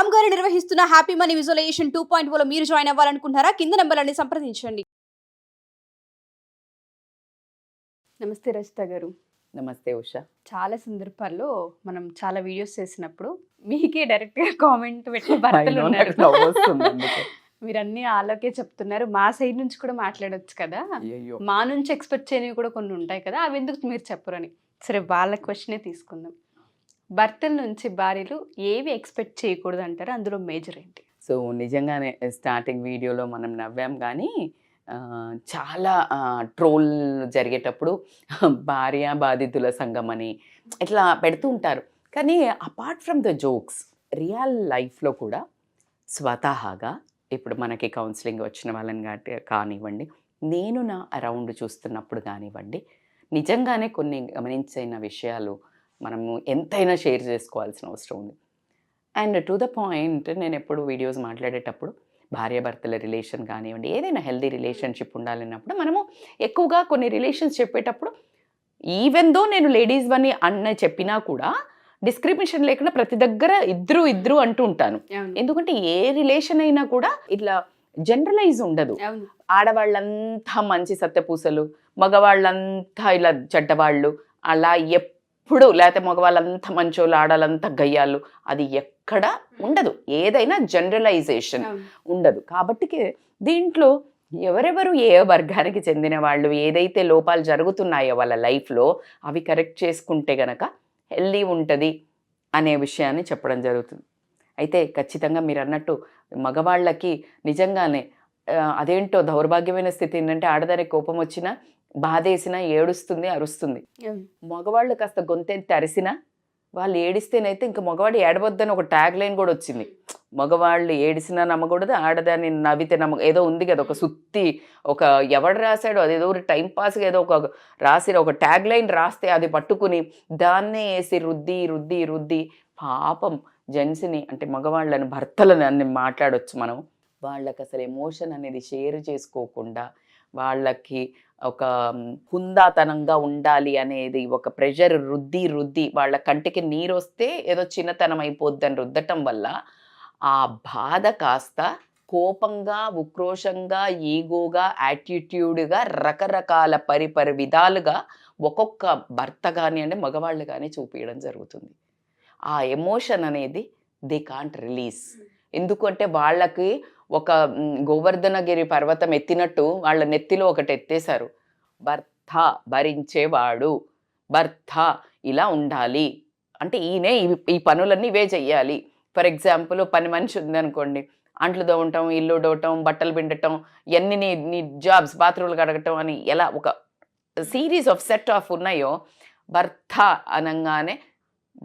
రామ్ గారు నిర్వహిస్తున్న happy money visualisation 2.0 లో మీరు జాయిన్ అవ్వాలనుకుంటున్నారా? కింద నంబర్లని సంప్రదించండి. నమస్తే రజిత గారు. నమస్తే ఉషా. చాలా సందర్భాల్లో మనం చాలా వీడియోస్ చేసినప్పుడు మీకే డైరెక్ట్ గా కామెంట్ పెట్టిన భర్తలు ఉన్నారు. మీరు అన్ని ఆలోకే చెప్తున్నారు. మా సైడ్ నుంచి కూడా మాట్లాడొచ్చు కదా, మా నుంచి ఎక్స్పెక్ట్ చేయనివి కూడా కొన్ని ఉంటాయి కదా, అవి ఎందుకు మీరు చెప్పరని. సరే, వాళ్ళ క్వశ్చనే తీసుకుందాం. భర్తల నుంచి భార్యలు ఏవి ఎక్స్పెక్ట్ చేయకూడదు అంటారు, అందులో మేజర్ ఏంటి? సో నిజంగానే స్టార్టింగ్ వీడియోలో మనం నవ్వాం, కానీ చాలా ట్రోల్ జరిగేటప్పుడు భార్య బాధితుల సంఘం అని ఇట్లా పెడుతూ ఉంటారు. కానీ apart from the jokes, real లైఫ్లో కూడా స్వతహాగా ఇప్పుడు మనకి కౌన్సిలింగ్ వచ్చిన వాళ్ళని కానివ్వండి, నేను నా అరౌండ్ చూస్తున్నప్పుడు కానివ్వండి, నిజంగానే కొన్ని గమనించిన విషయాలు మనము ఎంతైనా షేర్ చేసుకోవాల్సిన అవసరం ఉంది. అండ్ టు ద పాయింట్, నేను ఎప్పుడు వీడియోస్ మాట్లాడేటప్పుడు భార్యాభర్తల రిలేషన్ కానివ్వండి, ఏదైనా హెల్దీ రిలేషన్షిప్ ఉండాలన్నప్పుడు మనము ఎక్కువగా కొన్ని రిలేషన్స్ చెప్పేటప్పుడు, ఈవెన్ దో నేను లేడీస్ అని చెప్పినా కూడా డిస్క్రిమినేషన్ లేకుండా ప్రతి దగ్గర ఇద్దరు అంటూ ఉంటాను. ఎందుకంటే ఏ రిలేషన్ అయినా కూడా ఇట్లా జనరలైజ్ ఉండదు. ఆడవాళ్ళంతా మంచి సత్యపూసలు, మగవాళ్ళంతా ఇలా చెడ్డవాళ్ళు, అలా ఎప్పుడు, లేకపోతే మగవాళ్ళంతా మంచోళ్ళు, ఆడాలంతా గయ్యాలు, అది ఎక్కడ ఉండదు. ఏదైనా జనరలైజేషన్ ఉండదు. కాబట్టి దీంట్లో ఎవరెవరు ఏ వర్గానికి చెందిన వాళ్ళు ఏదైతే లోపాలు జరుగుతున్నాయో వాళ్ళ లైఫ్లో అవి కరెక్ట్ చేసుకుంటే గనక హెల్దీ ఉంటుంది అనే విషయాన్ని చెప్పడం జరుగుతుంది. అయితే ఖచ్చితంగా మీరు అన్నట్టు మగవాళ్ళకి నిజంగానే అదేంటో దౌర్భాగ్యమైన స్థితి ఏంటంటే, ఆడదానికి కోపం వచ్చినా, బాధేసినా, ఏడుస్తుంది, అరుస్తుంది. మగవాళ్ళు కాస్త గొంతెత్తి అరిసినా, వాళ్ళు ఏడిస్తేనైతే ఇంకా మగవాడు ఏడవద్దని ఒక ట్యాగ్ లైన్ కూడా వచ్చింది. మగవాళ్ళు ఏడిసినా నమ్మకూడదు, ఆడదాన్ని నవ్వితే ఏదో ఉంది కదా, ఒక సుత్తి, ఒక ఎవడు రాశాడో అదేదో టైం పాస్గా ఏదో ఒక రాసి ఒక ట్యాగ్ లైన్ రాస్తే అది పట్టుకుని దాన్నే వేసి రుద్ది రుద్ది రుద్ది పాపం జెంట్స్ని, అంటే మగవాళ్ళని, భర్తలని అన్ని మాట్లాడొచ్చు మనం. వాళ్ళకి అసలు ఎమోషన్ అనేది షేర్ చేసుకోకుండా, వాళ్ళకి ఒక హుందాతనంగా ఉండాలి అనేది ఒక ప్రెషర్ రుద్ది రుద్ది వాళ్ళ కంటికి నీరు వస్తే ఏదో చిన్నతనం అయిపోద్దని రుద్దటం వల్ల ఆ బాధ కాస్త కోపంగా, ఉక్రోషంగా, ఈగోగా, యాటిట్యూడ్గా, రకరకాల పరిపరి విధాలుగా ఒక్కొక్క భర్త కానివ్వండి, మగవాళ్ళు కానీ చూపించడం జరుగుతుంది. ఆ ఎమోషన్ అనేది దే కాంట్ రిలీజ్. ఎందుకంటే వాళ్ళకి ఒక గోవర్ధనగిరి పర్వతం ఎత్తినట్టు వాళ్ళ నెత్తిలో ఒకటి ఎత్తేశారు. భర్త భరించేవాడు, భర్త ఇలా ఉండాలి, అంటే ఈయనే ఈ పనులన్నీ ఇవే చెయ్యాలి. ఫర్ ఎగ్జాంపుల్, పని మనిషి ఉందనుకోండి, అంట్లు దోవటం, ఇల్లు డోవటం, బట్టలు పిండటం, ఇవన్నీ నీ జాబ్స్, బాత్రూమ్లు కడగటం అని ఎలా ఒక సిరీస్ ఆఫ్ సెట్ ఆఫ్ ఉన్నాయో, భర్త అనగానే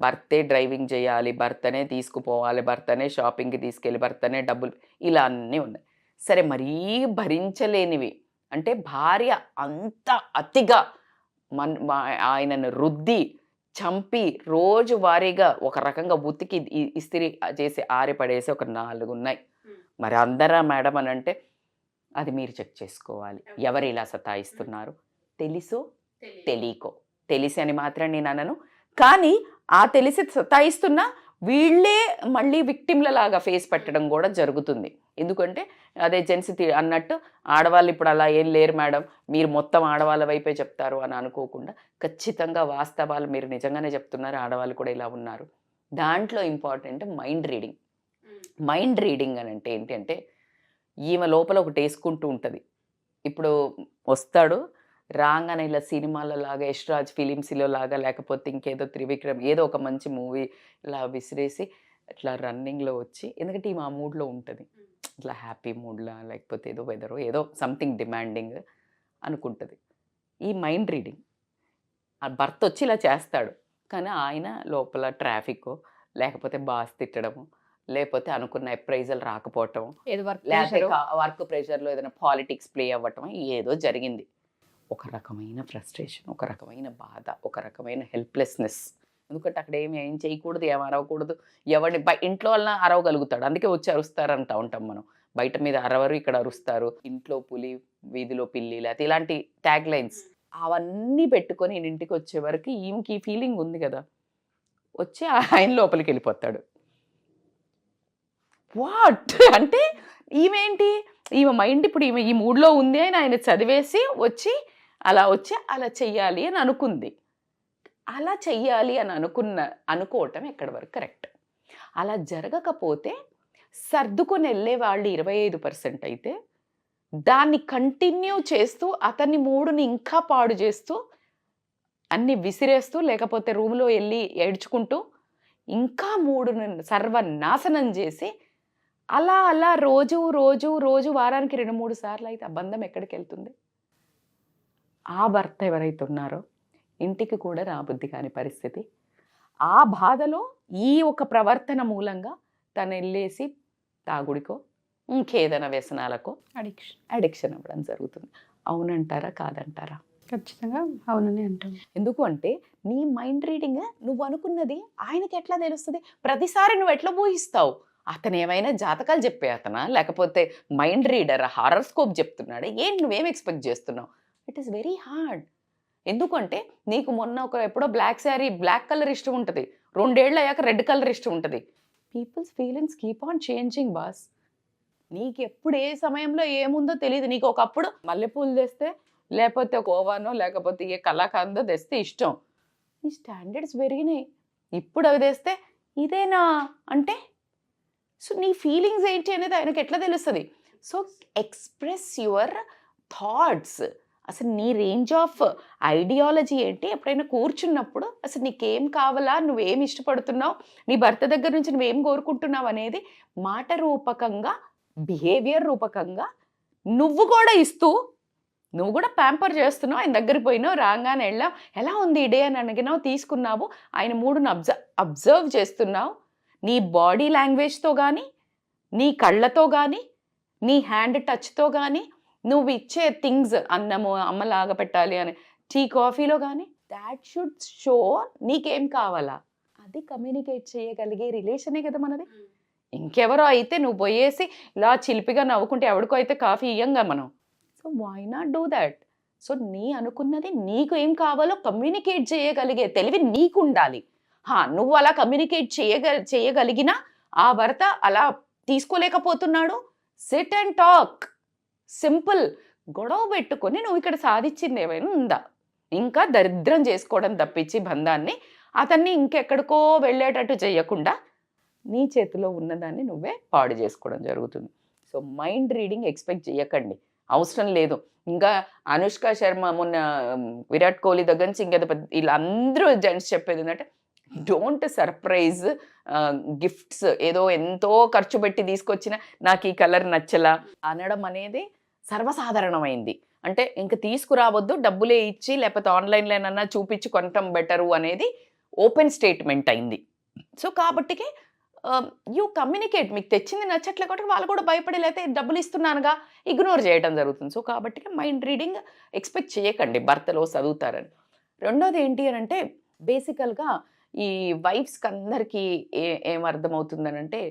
భర్తే డ్రైవింగ్ చేయాలి, భర్తనే తీసుకుపోవాలి, భర్తనే షాపింగ్కి తీసుకెళ్ళి, భర్తనే డబ్బులు, ఇలా అన్నీ ఉన్నాయి. సరే, మరీ భరించలేనివి అంటే భార్య అంత అతిగా ఆయనను రుద్ది చంపి రోజువారీగా ఒక రకంగా ఉతికి ఇస్త్రీ చేసి ఆరిపడేసి ఒక 4 ఉన్నాయి. మరి అందరా మేడం అని అంటే అది మీరు చెక్ చేసుకోవాలి. ఎవరు ఇలా సతాయిస్తున్నారు, తెలుసో తెలియకో. తెలిసి అని మాత్రం నేను అనను, కానీ ఆ తెలిసి సతాయిస్తున్నా వీళ్ళే మళ్ళీ విక్టిమ్లలాగా ఫేస్ పెట్టడం కూడా జరుగుతుంది. ఎందుకంటే అదే జెంట్స్ అన్నట్టు ఆడవాళ్ళు ఇప్పుడు అలా ఏం లేరు మేడం, మీరు మొత్తం ఆడవాళ్ళ వైపే చెప్తారు అని అనుకోకుండా ఖచ్చితంగా వాస్తవాలు మీరు నిజంగానే చెప్తున్నారు, ఆడవాళ్ళు కూడా ఇలా ఉన్నారు. దాంట్లో important mind reading. Mind reading అని అంటే ఏంటి అంటే, ఈమె లోపల ఒకటి వేసుకుంటూ ఉంటుంది. ఇప్పుడు వస్తాడు రాగానే ఇలా సినిమాల లాగా, యశ్రాజ్ ఫిలిమ్స్లో లాగా, లేకపోతే ఇంకేదో త్రివిక్రమ్ ఏదో ఒక మంచి మూవీ ఇలా విసిరేసి ఇట్లా రన్నింగ్లో వచ్చి, ఎందుకంటే ఈమె ఆ మూడ్లో ఉంటుంది, ఇట్లా హ్యాపీ మూడ్లా, లేకపోతే ఏదో వెదరో ఏదో సంథింగ్ డిమాండింగ్ అనుకుంటుంది. ఈ మైండ్ రీడింగ్, ఆ భర్త వచ్చి ఇలా చేస్తాడు, కానీ ఆయన లోపల ట్రాఫిక్, లేకపోతే బాస్ తిట్టడము, లేకపోతే అనుకున్న అప్రైజల్ రాకపోవటం, లేకపోతే వర్క్ ప్రెషర్లో ఏదైనా పాలిటిక్స్ ప్లే అవ్వటం, ఏదో జరిగింది. ఒక రకమైన ఫ్రస్ట్రేషన్, ఒక రకమైన బాధ, ఒక రకమైన హెల్ప్లెస్నెస్. ఎందుకంటే అక్కడ ఏం చేయకూడదు, ఏం అరవకూడదు, ఎవరిని ఇంట్లో వల్ల అరవగలుగుతాడు, అందుకే వచ్చి అరుస్తారు అంటూ ఉంటాం మనం. బయట మీద అరవరు, ఇక్కడ అరుస్తారు, ఇంట్లో పులి వీధిలో పిల్లి, లేకపోతే ఇలాంటి ట్యాగ్ లైన్స్ అవన్నీ పెట్టుకొని ఇంటికి వచ్చే వరకు ఈమెకి ఫీలింగ్ ఉంది కదా, వచ్చి ఆయన లోపలికి వెళ్ళిపోతాడు. వాట్ అంటే ఈమె మైండ్ ఇప్పుడు ఈమె ఈ మూడ్లో ఉంది అని ఆయన చదివేసి అలా చెయ్యాలి అని అనుకుంది. అలా చెయ్యాలి అని అనుకోవటం ఎక్కడి వరకు కరెక్ట్? అలా జరగకపోతే సర్దుకొని వెళ్ళే వాళ్ళు 25% అయితే దాన్ని కంటిన్యూ చేస్తూ అతని మూడుని ఇంకా పాడు చేస్తూ అన్ని విసిరేస్తూ లేకపోతే రూమ్లో వెళ్ళి ఏడ్చుకుంటూ ఇంకా మూడుని సర్వనాశనం చేసి అలా రోజు వారానికి 2-3 సార్లు అయితే ఆ బంధం ఎక్కడికి వెళ్తుంది? ఆ భర్త ఎవరైతే ఉన్నారో ఇంటికి కూడా రాబుద్ది కాని పరిస్థితి. ఆ బాధలో ఈ ఒక ప్రవర్తన మూలంగా తను వెళ్ళేసి తాగుడికో ఇంకేదైనా వ్యసనాలకో అడిక్షన్ అవ్వడం జరుగుతుంది. అవునంటారా కాదంటారా? ఖచ్చితంగా అవునని అంటాం. ఎందుకు అంటే నీ మైండ్ రీడింగ్ నువ్వు అనుకున్నది ఆయనకి ఎట్లా తెలుస్తుంది? ప్రతిసారి నువ్వు ఎట్లా ఊహిస్తావు? అతను ఏమైనా జాతకాలు చెప్పే అతనా, లేకపోతే మైండ్ రీడర్ హారస్కోప్ చెప్తున్నాడు? నువ్వేం ఎక్స్పెక్ట్ చేస్తున్నావు? It is very hard. ఎందుకంటే నీకు మొన్న ఎప్పుడో బ్లాక్ కలర్ ఇష్టం ఉంటుంది, 2 ఏళ్ళు అయ్యాక రెడ్ కలర్ ఇష్టం ఉంటుంది. People's feelings keep on changing boss. నీకు ఎప్పుడు ఏ సమయంలో ఏముందో తెలియదు. నీకు ఒకప్పుడు మల్లెపూలు తెస్తే లేకపోతే ఒక ఓవానో లేకపోతే ఏ కళాకాందో తెస్తే ఇష్టం. నీ స్టాండర్డ్స్ పెరిగినాయి. ఇప్పుడు అవి తెస్తే ఇదేనా అంటే సో నీ ఫీలింగ్స్ ఏంటి అనేది ఆయనకు ఎట్లా తెలుస్తుంది? So express your thoughts. అసలు నీ రేంజ్ ఆఫ్ ఐడియాలజీ ఏంటి? ఎప్పుడైనా కూర్చున్నప్పుడు అసలు నీకేం కావాలా, నువ్వేం ఇష్టపడుతున్నావు, నీ భర్త దగ్గర నుంచి నువ్వేం కోరుకుంటున్నావు అనేది మాట రూపకంగా, బిహేవియర్ రూపకంగా నువ్వు కూడా ఇస్తూ, నువ్వు కూడా ప్యాంపర్ చేస్తున్నావు. ఆయన దగ్గరికి పోయినావు, రాగానే వెళ్ళావు, ఎలా ఉంది ఈ డే అని అడిగినావు, తీసుకున్నావు, ఆయన మూడును అబ్జర్వ్ చేస్తున్నావు. నీ బాడీ లాంగ్వేజ్తో కానీ, నీ కళ్ళతో కానీ, నీ హ్యాండ్ టచ్తో కానీ, నువ్వు ఇచ్చే థింగ్స్, అన్నము అమ్మలాగా పెట్టాలి అని టీ కాఫీలో కానీ, దాట్ షుడ్ షో నీకేం కావాలా. అది కమ్యూనికేట్ చేయగలిగే రిలేషనే కదా మనది. ఇంకెవరో అయితే నువ్వు పోయేసి ఇలా చిలిపిగా నవ్వుకుంటే ఎవరికో అయితే కాఫీ ఇయ్యంగా మనం. So why not do that? So నీ అనుకున్నది నీకు ఏం కావాలో కమ్యూనికేట్ చేయగలిగే తెలివి నీకు ఉండాలి. నువ్వు అలా కమ్యూనికేట్ చేయగలిగినా ఆ భర్త అలా తీసుకోలేకపోతున్నాడు. Sit and talk, simple. గొడవ పెట్టుకొని నువ్వు ఇక్కడ సాధించింది ఏమైనా ఉందా? ఇంకా దరిద్రం చేసుకోవడం తప్పించి బంధాన్ని అతన్ని ఇంకెక్కడికో వెళ్ళేటట్టు చేయకుండా నీ చేతిలో ఉన్నదాన్ని నువ్వే పాడు చేసుకోవడం జరుగుతుంది. సో మైండ్ రీడింగ్ ఎక్స్పెక్ట్ చేయకండి, అవసరం లేదు. ఇంకా అనుష్క శర్మ, మొన్న విరాట్ కోహ్లీ దగ్గర నుంచి ఇంకా వీళ్ళందరూ జెంట్స్ చెప్పేది ఏంటంటే డోంట్ సర్ప్రైజ్ గిఫ్ట్స్. ఏదో ఎంతో ఖర్చు పెట్టి తీసుకొచ్చిన నాకు ఈ కలర్ నచ్చలా అనడం అనేది సర్వసాధారణమైంది. అంటే ఇంక తీసుకురావద్దు, డబ్బులే ఇచ్చి లేకపోతే ఆన్లైన్లోనన్నా చూపించి కొనటం బెటరు అనేది ఓపెన్ స్టేట్మెంట్ అయింది. సో కాబట్టికి యూ కమ్యూనికేట్. మీకు తెచ్చింది నచ్చట్లే కాబట్టి వాళ్ళు కూడా భయపడి లేకపోతే డబ్బులు ఇస్తున్నానుగా ఇగ్నోర్ చేయడం జరుగుతుంది. సో కాబట్టి మైండ్ రీడింగ్ ఎక్స్పెక్ట్ చేయకండి భర్తలో చదువుతారని. రెండోది ఏంటి అని అంటే బేసికల్గా ఈ వైఫ్స్కి అందరికీ ఏమర్థమవుతుందని అంటే,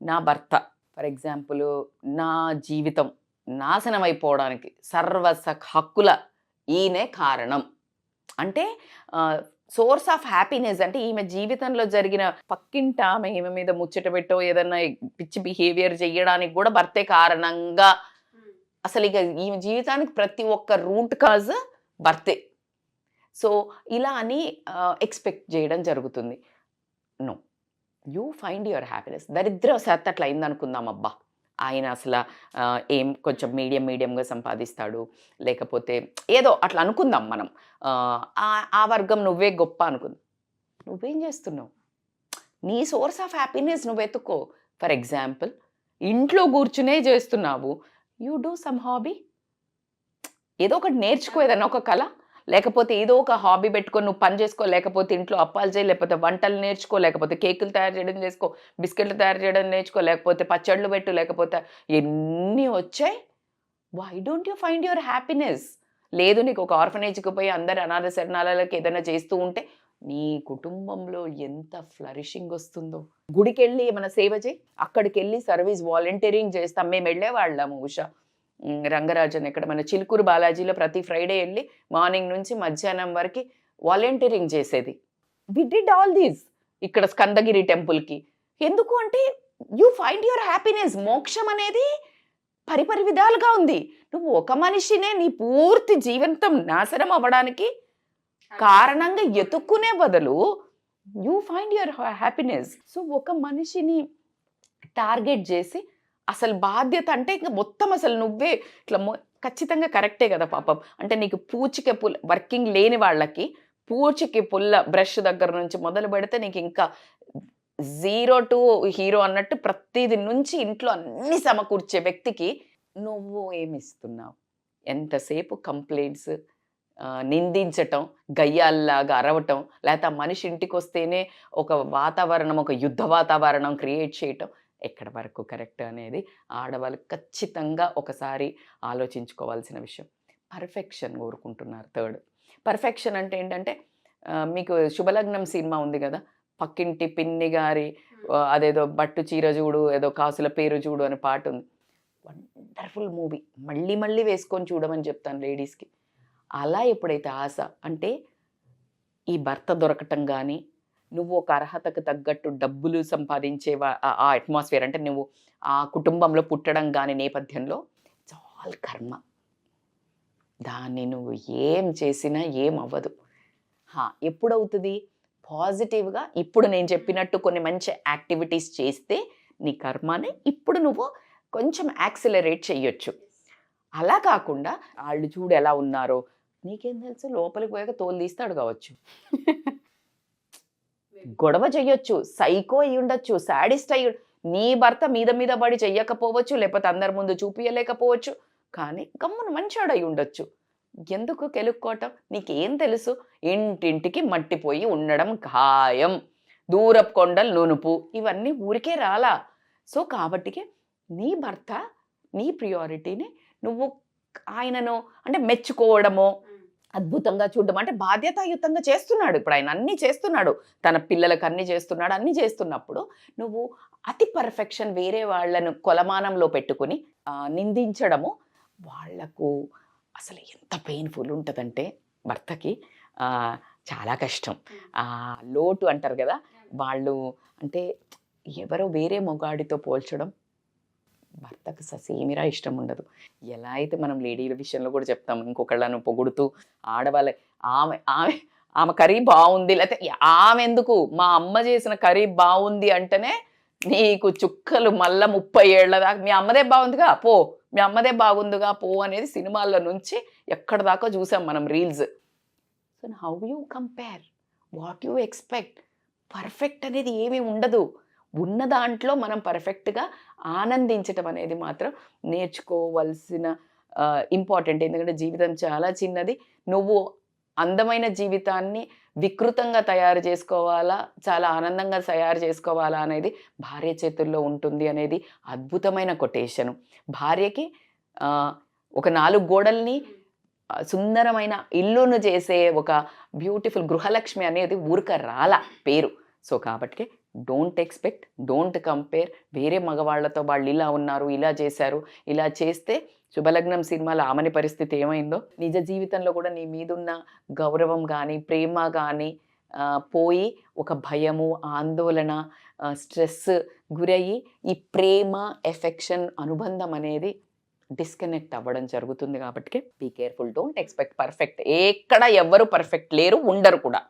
నా భర్త ఫర్ ఎగ్జాంపుల్ నా జీవితం నాశనం అయిపోవడానికి హక్కుల ఈయనే కారణం అంటే సోర్స్ ఆఫ్ హ్యాపీనెస్ అంటే ఈమె జీవితంలో జరిగిన పక్కింట ఈమె మీద ముచ్చట పెట్టో ఏదన్నా పిచ్చి బిహేవియర్ చేయడానికి కూడా భర్తే కారణంగా, అసలు ఇక ఈమె జీవితానికి ప్రతి ఒక్క రూట్ కాజ్ భర్తే. సో ఇలా అని ఎక్స్పెక్ట్ చేయడం జరుగుతుంది. No, you find your happiness. దరిద్రవశాత్తు అట్లా అయిందనుకుందాం, అబ్బా ఆయన అసలు కొంచెం మీడియంగా సంపాదిస్తాడు, లేకపోతే ఏదో అట్లా అనుకుందాం మనం, ఆ వర్గం నువ్వే గొప్ప అనుకుందాం. నువ్వేం చేస్తున్నావు? నీ సోర్స్ ఆఫ్ హ్యాపీనెస్ నువ్వు వెతుక్కో. ఫర్ ఎగ్జాంపుల్ ఇంట్లో కూర్చునే చేస్తున్నావు, యూ డూ సమ్ హాబీ, ఏదో ఒకటి నేర్చుకో, ఏదన్నా ఒక కళ, లేకపోతే ఏదో ఒక హాబీ పెట్టుకొని నువ్వు పని చేసుకో, లేకపోతే ఇంట్లో అప్పాలు చేయి, లేకపోతే వంటలు నేర్చుకో, లేకపోతే కేకులు తయారు చేయడం చేసుకో, బిస్కెట్లు తయారు చేయడం నేర్చుకో, లేకపోతే పచ్చళ్ళు పెట్టు, లేకపోతే ఎన్ని వచ్చాయి. Why don't you find your happiness? లేదు నీకు ఒక ఆర్ఫనేజ్కి పోయి అందరు అనాథ శరణాలకి ఏదైనా చేస్తూ ఉంటే నీ కుటుంబంలో ఎంత ఫ్లరిషింగ్ వస్తుందో. గుడికి వెళ్ళి ఏమైనా సేవ చేయి, అక్కడికి వెళ్ళి సర్వీస్ వాలంటీరింగ్ చేస్తాం. మేము వెళ్ళేవాళ్ళము ఉషా రంగరాజన్ ఇక్కడ మన చిలుకూరు బాలాజీలో ప్రతి ఫ్రైడే వెళ్ళి మార్నింగ్ నుంచి మధ్యాహ్నం వరకు వాలంటీరింగ్ చేసేది. వి డిడ్ ఆల్ దీస్ ఇక్కడ స్కందగిరి టెంపుల్కి. ఎందుకు అంటే యూ ఫైండ్ యువర్ హ్యాపీనెస్. మోక్షం అనేది పరిపరి విధాలుగా ఉంది. నువ్వు ఒక మనిషినే నీ పూర్తి జీవితం నాశనం అవ్వడానికి కారణంగా ఎతుక్కునే బదులు you find your happiness. So ఒక మనిషిని టార్గెట్ చేసి అసలు బాధ్యత అంటే ఇంకా మొత్తం అసలు నువ్వే ఇట్లా ఖచ్చితంగా కరెక్టే కదా పాపం. అంటే నీకు పూచిక పుల్ల వర్కింగ్ లేని వాళ్ళకి పూచికి పుల్ల బ్రష్ దగ్గర నుంచి మొదలు పెడితే నీకు ఇంకా 0 to హీరో అన్నట్టు ప్రతిది నుంచి ఇంట్లో అన్ని సమకూర్చే వ్యక్తికి నువ్వు ఏమిస్తున్నావు? ఎంతసేపు కంప్లైంట్స్, నిందించటం, గయ్యాల్లాగా అరవటం, లేకపోతే ఆ మనిషి ఇంటికి వస్తేనే ఒక వాతావరణం, ఒక యుద్ధ వాతావరణం క్రియేట్ చేయటం ఎక్కడి వరకు కరెక్ట్ అనేది ఆడవాళ్ళు ఖచ్చితంగా ఒకసారి ఆలోచించుకోవాల్సిన విషయం. పర్ఫెక్షన్ కోరుకుంటున్నారు. థర్డ్ పర్ఫెక్షన్ అంటే ఏంటంటే మీకు శుభలగ్నం సినిమా ఉంది కదా, పక్కింటి పిన్ని గారి అదేదో బట్టు చీర చూడు, ఏదో కాసుల పేరు చూడు అనే పాట ఉంది. Wonderful movie. మళ్ళీ మళ్ళీ వేసుకొని చూడమని చెప్తాను లేడీస్కి. అలా ఎప్పుడైతే ఆశ అంటే ఈ భర్త దొరకటం కానీ, నువ్వు ఒక అర్హతకు తగ్గట్టు డబ్బులు సంపాదించే ఆ అట్మాస్ఫియర్ అంటే నువ్వు ఆ కుటుంబంలో పుట్టడం కానీ నేపథ్యంలో ఇట్స్ ఆల్ కర్మ. దాన్ని నువ్వు ఏం చేసినా ఏం అవ్వదు. ఎప్పుడవుతుంది? పాజిటివ్గా ఇప్పుడు నేను చెప్పినట్టు కొన్ని మంచి యాక్టివిటీస్ చేస్తే నీ కర్మని ఇప్పుడు నువ్వు కొంచెం యాక్సిలరేట్ చెయ్యొచ్చు. అలా కాకుండా వాళ్ళు చూడు ఎలా ఉన్నారో, నీకేం తెలుసు, లోపలికి పోయాక తోలు తీస్తాడు కావచ్చు, గొడవ చెయ్యొచ్చు, సైకో అయి ఉండొచ్చు, సాడిస్ట్ అయ్యి, నీ భర్త మీద మీద పడి చెయ్యకపోవచ్చు, లేకపోతే అందరి ముందు చూపించలేకపోవచ్చు, కానీ గమ్మున మంచోడు అయి ఉండొచ్చు. ఎందుకు కెలుక్కోవటం? నీకేం తెలుసు? ఇంటింటికి మట్టిపోయి ఉండడం ఖాయం, దూరపు కొండలు నునుపు, ఇవన్నీ ఊరికే రాలా. సో కాబట్టికి నీ భర్త నీ ప్రియారిటీని నువ్వు ఆయనను అంటే మెచ్చుకోవడమో, అద్భుతంగా చూడడం అంటే బాధ్యతాయుతంగా చేస్తున్నాడు. ఇప్పుడు ఆయన అన్నీ చేస్తున్నాడు, తన పిల్లలకు అన్నీ చేస్తున్నాడు. అన్నీ చేస్తున్నప్పుడు నువ్వు అతి పర్ఫెక్షన్ వేరే వాళ్ళను కొలమానంలో పెట్టుకుని నిందించడము వాళ్లకు అసలు ఎంత పెయిన్ఫుల్ ఉంటుందంటే భర్తకి చాలా కష్టం. లోటు అంటారు కదా, వాళ్ళు అంటే ఎవరో వేరే మొగాడితో పోల్చడం భర్తకు ససేమిరా ఇష్టం ఉండదు. ఎలా అయితే మనం లేడీల విషయంలో కూడా చెప్తాం, ఇంకొకళ్ళను పొగుడుతూ ఆడవాళ్ళ ఆమె ఆమె ఆమె కర్రీ బాగుంది, లేకపోతే ఆమె ఎందుకు మా అమ్మ చేసిన కర్రీ బాగుంది అంటేనే నీకు చుక్కలు మళ్ళా 30 ఏళ్ల దాకా మీ అమ్మదే బాగుందిగా పో, మీ అమ్మదే బాగుందిగా పో అనేది సినిమాల్లో నుంచి ఎక్కడ దాకా చూసాం మనం reels. So how you compare, what you expect? Perfect అనేది ఏమీ ఉండదు. ఉన్న దాంట్లో మనం పర్ఫెక్ట్గా ఆనందించటం అనేది మాత్రం నేర్చుకోవాల్సిన ఇంపార్టెంట్. ఎందుకంటే జీవితం చాలా చిన్నది. నువ్వు అందమైన జీవితాన్ని వికృతంగా తయారు చేసుకోవాలా, చాలా ఆనందంగా తయారు చేసుకోవాలా అనేది భార్య చేతుల్లో ఉంటుంది అనేది అద్భుతమైన కొటేషను. భార్యకి ఒక 4 గోడల్ని సుందరమైన ఇల్లును చేసే ఒక బ్యూటిఫుల్ గృహలక్ష్మి అనేది ఊరిక రాల పేరు. సో కాబట్టి డోంట్ ఎక్స్పెక్ట్, డోంట్ కంపేర్. వేరే మగవాళ్లతో వాళ్ళు ఇలా ఉన్నారు, ఇలా చేశారు, ఇలా చేస్తే శుభలగ్నం సినిమాలో ఆమెని పరిస్థితి ఏమైందో నిజ జీవితంలో కూడా నీ మీదున్న గౌరవం కానీ ప్రేమ కానీ పోయి ఒక భయము, ఆందోళన, స్ట్రెస్ గురయ్యి ఈ ప్రేమ, ఎఫెక్షన్, అనుబంధం అనేది డిస్కనెక్ట్ అవ్వడం జరుగుతుంది. కాబట్టి be careful, don't expect perfect. ఎక్కడ ఎవ్వరు పర్ఫెక్ట్ లేరు, ఉండరు కూడా.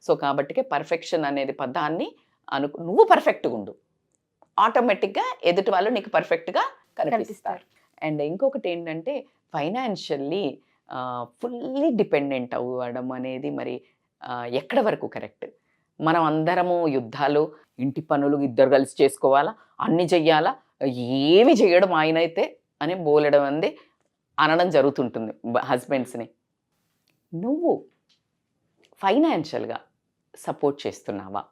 సో కాబట్టి పర్ఫెక్షన్ అనేది పదాన్ని నువ్వు పర్ఫెక్ట్గా ఉండు, ఆటోమేటిక్గా ఎదుటి వాళ్ళు నీకు పర్ఫెక్ట్గా కనిపిస్తారు. అండ్ ఇంకొకటి ఏంటంటే ఫైనాన్షియల్లీ ఫుల్లీ డిపెండెంట్ అవ్వడం అనేది మరి ఎక్కడ వరకు కరెక్ట్? మనం అందరము యుద్ధాలు, ఇంటి పనులు ఇద్దరు కలిసి చేసుకోవాలా, అన్ని చెయ్యాలా, ఏమి చేయడం ఆయనైతే అని బోలడం అంది అనడం జరుగుతుంటుంది హస్బెండ్స్ని. నువ్వు ఫైనాన్షియల్గా సపోర్ట్ చేస్తున్నావా?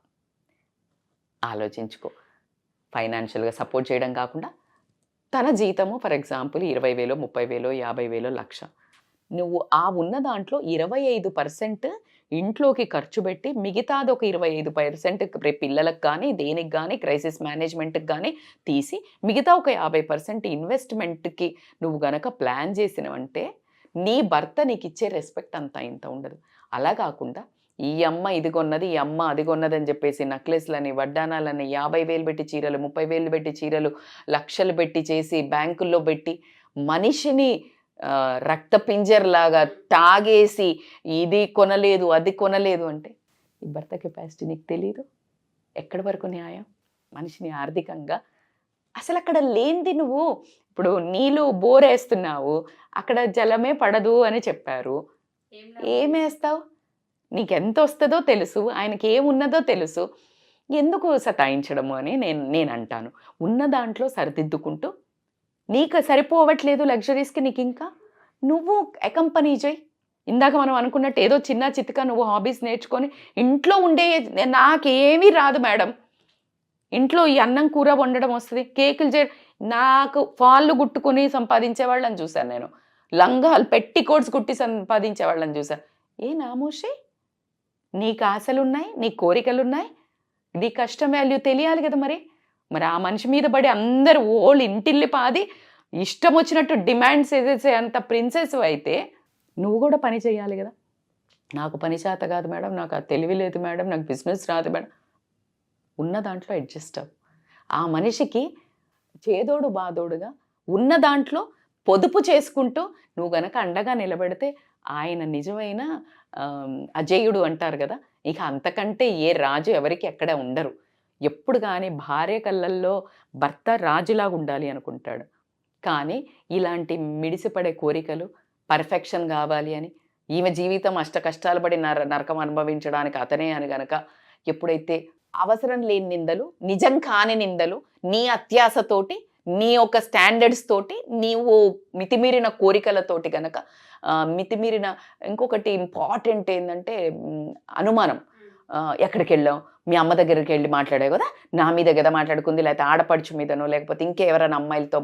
ఆలోచించుకో. ఫైనాన్షియల్గా సపోర్ట్ చేయడం కాకుండా తన జీతము ఫర్ ఎగ్జాంపుల్ 20,000, 30,000, 50,000, 1,00,000, నువ్వు ఆ ఉన్న దాంట్లో 25% ఇంట్లోకి ఖర్చు పెట్టి మిగతాది ఒక 25% రేపు పిల్లలకు కానీ దేనికి కానీ క్రైసిస్ మేనేజ్మెంట్కి కానీ తీసి మిగతా ఒక 50% ఇన్వెస్ట్మెంట్కి నువ్వు గనక ప్లాన్ చేసినవంటే నీ భర్త నీకు ఇచ్చే రెస్పెక్ట్ అంతా ఇంత ఉండదు. అలా కాకుండా ఈ అమ్మ ఇది కొన్నది, ఈ అమ్మ అది కొన్నది అని చెప్పేసి నక్లెస్లని, వడ్డానాలని 50,000 పెట్టి చీరలు, 30,000 పెట్టి చీరలు, లక్షలు పెట్టి చేసి బ్యాంకుల్లో పెట్టి మనిషిని రక్త పింజర్లాగా తాగేసి ఇది కొనలేదు అది కొనలేదు అంటే ఈ భర్త కెపాసిటీ నీకు తెలీదు. ఎక్కడి వరకు న్యాయం? మనిషిని ఆర్థికంగా అసలు అక్కడ లేనిది నువ్వు ఇప్పుడు నీళ్ళు బోరేస్తున్నావు, అక్కడ జలమే పడదు అని చెప్పారు. ఏమేస్తావు? నీకెంత వస్తుందో తెలుసు, ఆయనకి ఏమున్నదో తెలుసు, ఎందుకు సతాయించడము అని నేను అంటాను. ఉన్న దాంట్లో సరిదిద్దుకుంటూ నీకు సరిపోవట్లేదు లగ్జరీస్కి, నీకు ఇంకా నువ్వు అకంపెనీ చేయి. ఇందాక మనం అనుకున్నట్టు ఏదో చిన్న చితక నువ్వు హాబీస్ నేర్చుకొని ఇంట్లో ఉండే, నాకేమీ రాదు మేడం, ఇంట్లో ఈ అన్నం కూర వండడం వస్తుంది, కేకులు చేయడం, నాకు ఫాళ్ళు గుట్టుకుని సంపాదించే వాళ్ళని చూశాను నేను, లంగాలు పెట్టి కోట్స్ కుట్టి సంపాదించే వాళ్ళని చూశాను. ఏ నామోషి, నీకు ఆశలు ఉన్నాయి, నీ కోరికలు ఉన్నాయి, నీ కష్టం వాల్యూ తెలియాలి కదా. మరి ఆ మనిషి మీద పడి అందరు ఓళ్ళు ఇంటిల్లి పాది ఇష్టం వచ్చినట్టు డిమాండ్స్ వేసేసే అంత ప్రిన్సెస్ అయితే నువ్వు కూడా పని చేయాలి కదా. నాకు పని చేత కాదు మేడం, నాకు అది తెలివి లేదు మేడం, నాకు బిజినెస్ రాదు మేడం, ఉన్న దాంట్లో అడ్జస్ట్ అవ్వు. ఆ మనిషికి చేదోడు బాదోడుగా ఉన్న దాంట్లో పొదుపు చేసుకుంటూ నువ్వు గనక అండగా నిలబెడితే ఆయన నిజమైన అజేయుడు అంటారు కదా. ఇక అంతకంటే ఏ రాజు ఎవరికి ఎక్కడ ఉండరు. ఎప్పుడు కానీ భార్య కళ్ళల్లో భర్త రాజులాగా ఉండాలి అనుకుంటాడు. కానీ ఇలాంటి మిడిసిపడే కోరికలు, పర్ఫెక్షన్ కావాలి అని, ఈమె జీవితం అష్ట కష్టాలు పడి నరకం అనుభవించడానికి అతనే అని గనక ఎప్పుడైతే అవసరం లేని నిందలు, నిజం కాని నిందలు, నీ అత్యాసతోటి, నీ యొక్క స్టాండర్డ్స్ తోటి, నీవు మితిమీరిన కోరికలతోటి గనక మితిమీరిన ఇంకొకటి ఇంపార్టెంట్ ఏంటంటే అనుమానం. ఎక్కడికి వెళ్ళాం, మీ అమ్మ దగ్గరికి వెళ్ళి మాట్లాడావు కదా, నా మీద కదా మాట్లాడుకుంది, లేకపోతే ఆడపడుచు మీదనో లేకపోతే ఇంకెవరైనా అమ్మాయిలతో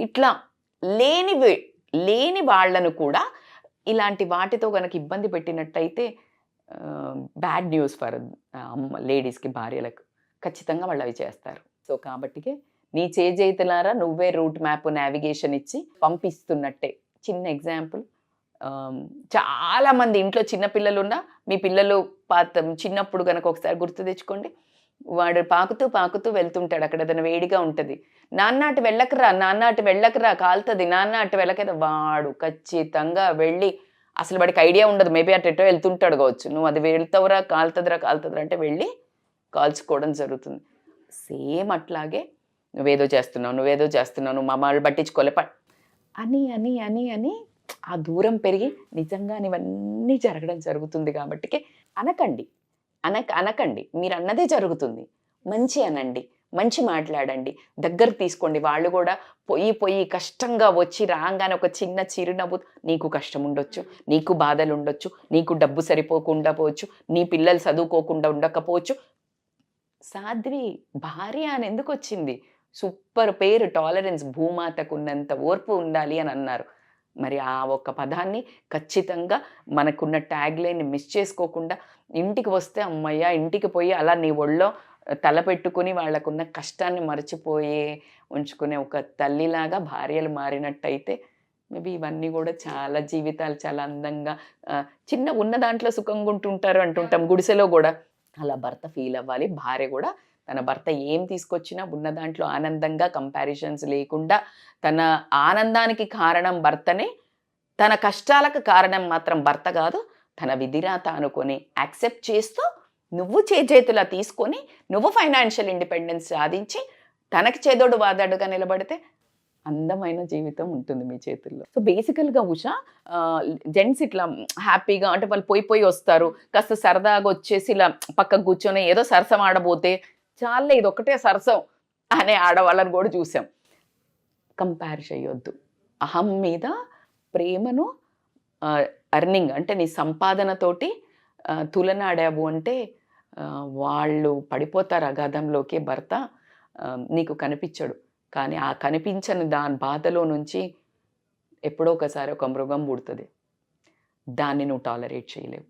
ఇట్లా లేని వాళ్ళను కూడా ఇలాంటి వాటితో కనుక ఇబ్బంది పెట్టినట్టయితే బ్యాడ్ న్యూస్ ఫర్ లేడీస్కి, భార్యలకు ఖచ్చితంగా వాళ్ళు అవి చేస్తారు. సో కాబట్టికే నీ చేతులారా నువ్వే రూట్ మ్యాప్ నావిగేషన్ ఇచ్చి పంపిస్తున్నట్టే. చిన్న ఎగ్జాంపుల్, చాలామంది ఇంట్లో చిన్నపిల్లలు ఉన్నా, మీ పిల్లలు చిన్నప్పుడు కనుక ఒకసారి గుర్తు తెచ్చుకోండి, వాడు పాకుతూ వెళ్తుంటాడు, అక్కడ ఏదైనా వేడిగా ఉంటుంది, నాన్న అటు వెళ్ళకరా కాలుతుంది, నాన్న అటు వెళ్ళకదా, వాడు ఖచ్చితంగా వెళ్ళి, అసలు వాడికి ఐడియా ఉండదు, మేబీ అటెటో వెళ్తుంటాడు కావచ్చు, నువ్వు అది వెళ్తావురా కాలుతుందిరా అంటే వెళ్ళి కాల్చుకోవడం జరుగుతుంది. సేమ్ అట్లాగే నువ్వేదో చేస్తున్నావు, నువ్వు మా వాళ్ళు పట్టించుకోలే అని ఆ దూరం పెరిగి నిజంగా ఇవన్నీ జరగడం జరుగుతుంది. కాబట్టి అనకండి, మీరు అన్నదే జరుగుతుంది. మంచి అనండి, మంచి మాట్లాడండి, దగ్గర తీసుకోండి. వాళ్ళు కూడా పోయి కష్టంగా వచ్చి రాగానే ఒక చిన్న చిరునవ్వు, నీకు కష్టం ఉండొచ్చు, నీకు బాధలు ఉండొచ్చు, నీకు డబ్బు సరిపోకుండా పోవచ్చు, నీ పిల్లలు చదువుకోకుండా ఉండకపోవచ్చు. సాధ్వి భార్య అని ఎందుకు వచ్చింది? సూపర్ పేరు, టాలరెన్స్, భూమాతకు ఉన్నంత ఓర్పు ఉండాలి అని అన్నారు. మరి ఆ ఒక్క పదాన్ని ఖచ్చితంగా మనకున్న ట్యాగ్ లైన్ని మిస్ చేసుకోకుండా, ఇంటికి వస్తే అమ్మయ్య, ఇంటికి పోయి అలా నీ ఒళ్ళో తల పెట్టుకుని వాళ్ళకున్న కష్టాన్ని మర్చిపోయి ఉంచుకునే ఒక తల్లిలాగా భార్యలు మారినట్టయితే మేబీ ఇవన్నీ కూడా చాలా జీవితాలు చాలా అందంగా, చిన్న ఉన్న దాంట్లో సుఖంగా ఉంటుంటారు అంటుంటాం, గుడిసెలో కూడా అలా భర్త ఫీల్ అవ్వాలి. భార్య కూడా తన భర్త ఏం తీసుకొచ్చినా ఉన్న దాంట్లో ఆనందంగా, కంపారిజన్స్ లేకుండా, తన ఆనందానికి కారణం భర్తనే, తన కష్టాలకు కారణం మాత్రం భర్త కాదు, తన విధిరాత అనుకొని యాక్సెప్ట్ చేస్తూ నువ్వు చేతులా తీసుకొని నువ్వు ఫైనాన్షియల్ ఇండిపెండెన్స్ సాధించి తనకి చేదోడు వాదాడుగా నిలబడితే అందమైన జీవితం ఉంటుంది మీ చేతుల్లో. సో బేసికల్గా ఉషా, జెంట్స్ ఇట్లా హ్యాపీగా అంటే వాళ్ళు పోయి వస్తారు, కాస్త సరదాగా వచ్చేసి ఇలా పక్కకు కూర్చొని ఏదో సరసం ఆడబోతే చాలే ఇది ఒకటే సరసం అనే ఆడవాళ్ళని కూడా చూసాం. కంపేర్ చేయొద్దు. అహం మీద ప్రేమను అర్నింగ్ అంటే నీ సంపాదనతోటి తులనాడావు అంటే వాళ్ళు పడిపోతారు అగాధంలోకి. భర్త నీకు కనిపించడు, కానీ ఆ కనిపించని దాని బాధలో నుంచి ఎప్పుడో ఒకసారి ఒక మృగం పుడుతుంది, దాన్ని నువ్వు టాలరేట్ చేయలేవు.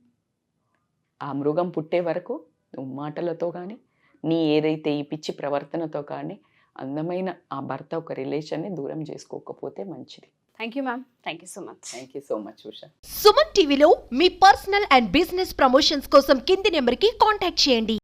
ఆ మృగం పుట్టే వరకు నువ్వు మాటలతో కానీ, నీ ఏదైతే ఈ పిచ్చి ప్రవర్తనతో కానీ అందమైన ఆ భర్త ఒక రిలేషన్ని దూరం చేసుకోకపోతే మంచిది. Thank you ma'am, thank you so much. Thank you so much Usha. Suman టీవీలో మీ పర్సనల్ అండ్ బిజినెస్ ప్రమోషన్స్ కోసం కింది నెంబర్కి కాంటాక్ట్ చేయండి.